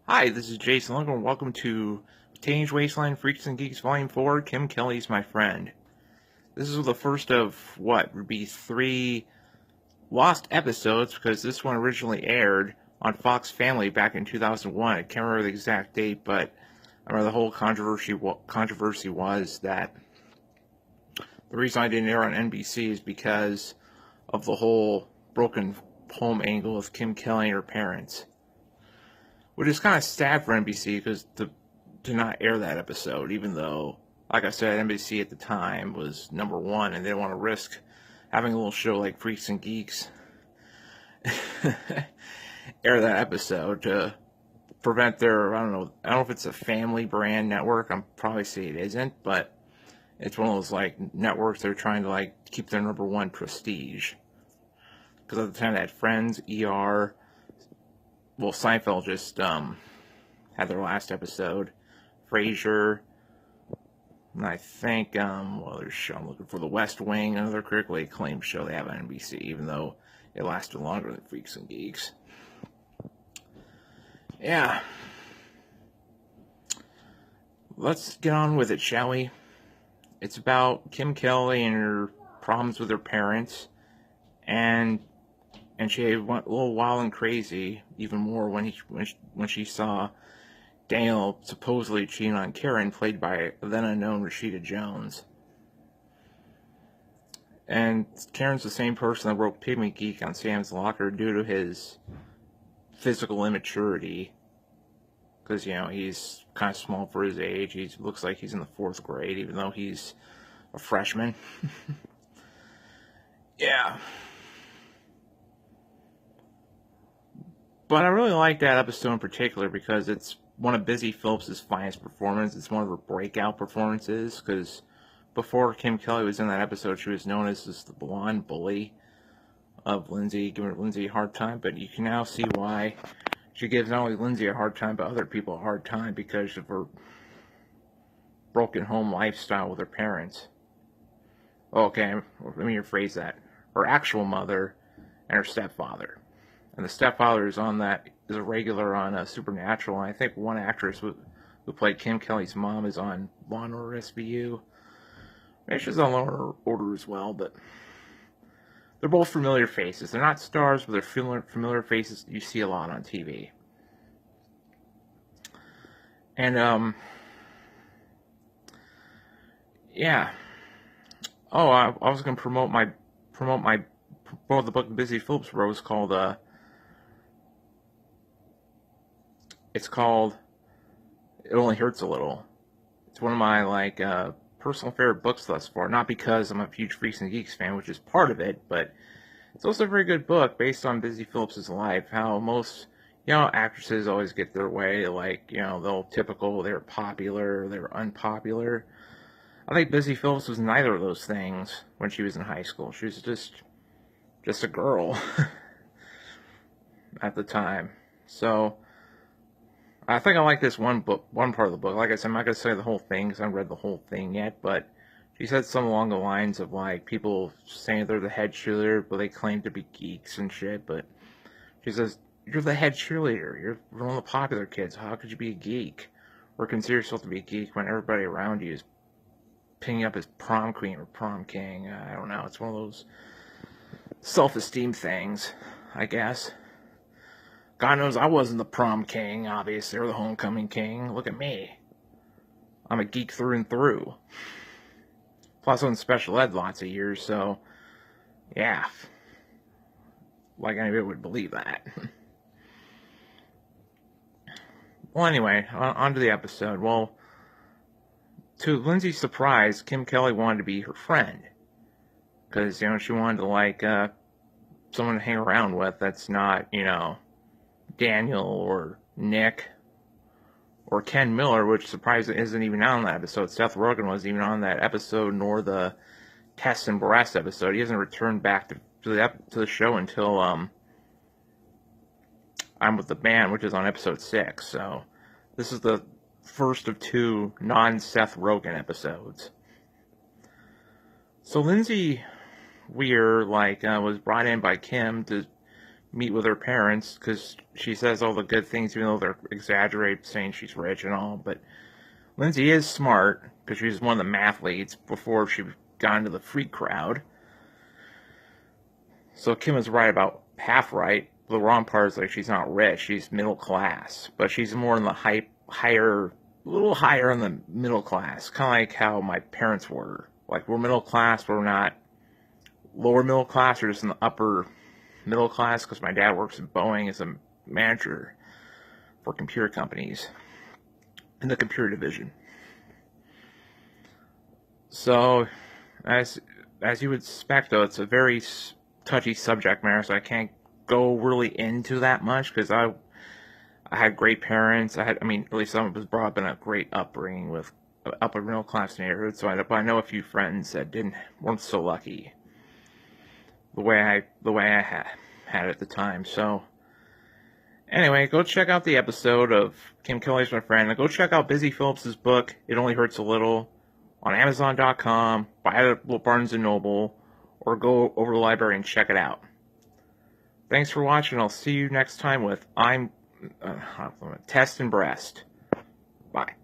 Hi, this is Jason Lundgren. Welcome to Wasteland, Freaks and Geeks Volume 4. Kim Kelly's my friend. This is the first of what would be 3 lost episodes because this one originally aired on Fox Family back in 2001. I can't remember the exact date, but I remember the whole controversy was that the reason I didn't air on NBC is because of the whole broken home angle of Kim Kelly and her parents. Which is kind of sad for NBC because to not air that episode, even though, like I said, NBC at the time was #1, and they didn't want to risk having a little show like Freaks and Geeks air that episode to prevent their, I don't know if it's a family brand network. I'm probably say it isn't, but it's one of those like networks that are trying to like keep their #1 prestige. Because at the time they had Friends, ER. Well, Seinfeld just had their last episode. Frasier, and I think there's show I'm looking for, The West Wing, another critically acclaimed show they have on NBC, even though it lasted longer than Freaks and Geeks. Yeah, let's get on with it, shall we? It's about Kim Kelly and her problems with her parents, and she went a little wild and crazy, even more when she saw Daniel supposedly cheating on Karen, played by then unknown Rashida Jones. And Karen's the same person that wrote Pygmy Geek on Sam's locker due to his physical immaturity. Because, he's kind of small for his age. He looks like he's in the 4th grade, even though he's a freshman. Yeah. But I really like that episode in particular because it's one of Busy Phillips' finest performances. It's one of her breakout performances because before Kim Kelly was in that episode, she was known as the blonde bully of Lindsay, giving Lindsay a hard time. But you can now see why she gives not only Lindsay a hard time, but other people a hard time because of her broken home lifestyle with her parents. Okay, let me rephrase that. Her actual mother and her stepfather. And the stepfather is a regular on Supernatural. And I think one actress who played Kim Kelly's mom is on Law & Order SVU. Maybe she's on Law & Order as well, but they're both familiar faces. They're not stars, but they're familiar faces you see a lot on TV. And, yeah. Oh, I was going to promote the book Busy Phillips wrote called, it's called It Only Hurts a Little. It's one of my, personal favorite books thus far. Not because I'm a huge Freaks and Geeks fan, which is part of it, but it's also a very good book based on Busy Phillips' life. How most, actresses always get their way. They're popular, they're unpopular. I think Busy Phillips was neither of those things when she was in high school. She was just a girl at the time. So I think I like this one part of the book. Like I said, I'm not going to say the whole thing because I haven't read the whole thing yet, but she said something along the lines of, people saying they're the head cheerleader, but they claim to be geeks and shit, but she says, you're the head cheerleader. You're one of the popular kids. How could you be a geek? Or consider yourself to be a geek when everybody around you is picking up as prom queen or prom king? I don't know. It's one of those self-esteem things, I guess. God knows I wasn't the prom king, obviously, or the homecoming king. Look at me. I'm a geek through and through. Plus, I was in special ed lots of years, so, yeah. Like anybody would believe that. Well, anyway, on to the episode. Well, to Lindsay's surprise, Kim Kelly wanted to be her friend. Because, she wanted to, someone to hang around with that's not, Daniel or Nick or Ken Miller, which surprisingly isn't even on that episode. Seth Rogen wasn't even on that episode, nor the Tess and Brass episode. He hasn't returned back to the show until I'm With the Band, which is on episode 6. So this is the first of 2 non-Seth Rogen episodes. So Lindsay Weir was brought in by Kim to meet with her parents, because she says all the good things, even though they're exaggerated, saying she's rich and all. But Lindsay is smart, because she was one of the mathletes before she got into the freak crowd. So Kim was right about half right. The wrong part is, like, she's not rich, she's middle class. But she's more in the higher, a little higher in the middle class. Kind of like how my parents were. Like, we're middle class, but we're not lower middle class, we're just in the upper middle class, because my dad works at Boeing as a manager for computer companies in the computer division. So, as you would expect, though, it's a very touchy subject matter, so I can't go really into that much, because I had great parents. I mean, at least someone was brought up in a great upbringing with upper middle class neighborhood. So I know a few friends that weren't so lucky the way I had at the time. So anyway, go check out the episode of Kim Kelly's My Friend, and go check out Busy Phillips's book, It Only Hurts a Little, on Amazon.com, buy it at Barnes & Noble, or go over to the library and check it out. Thanks for watching. I'll see you next time with Test and Breast. Bye.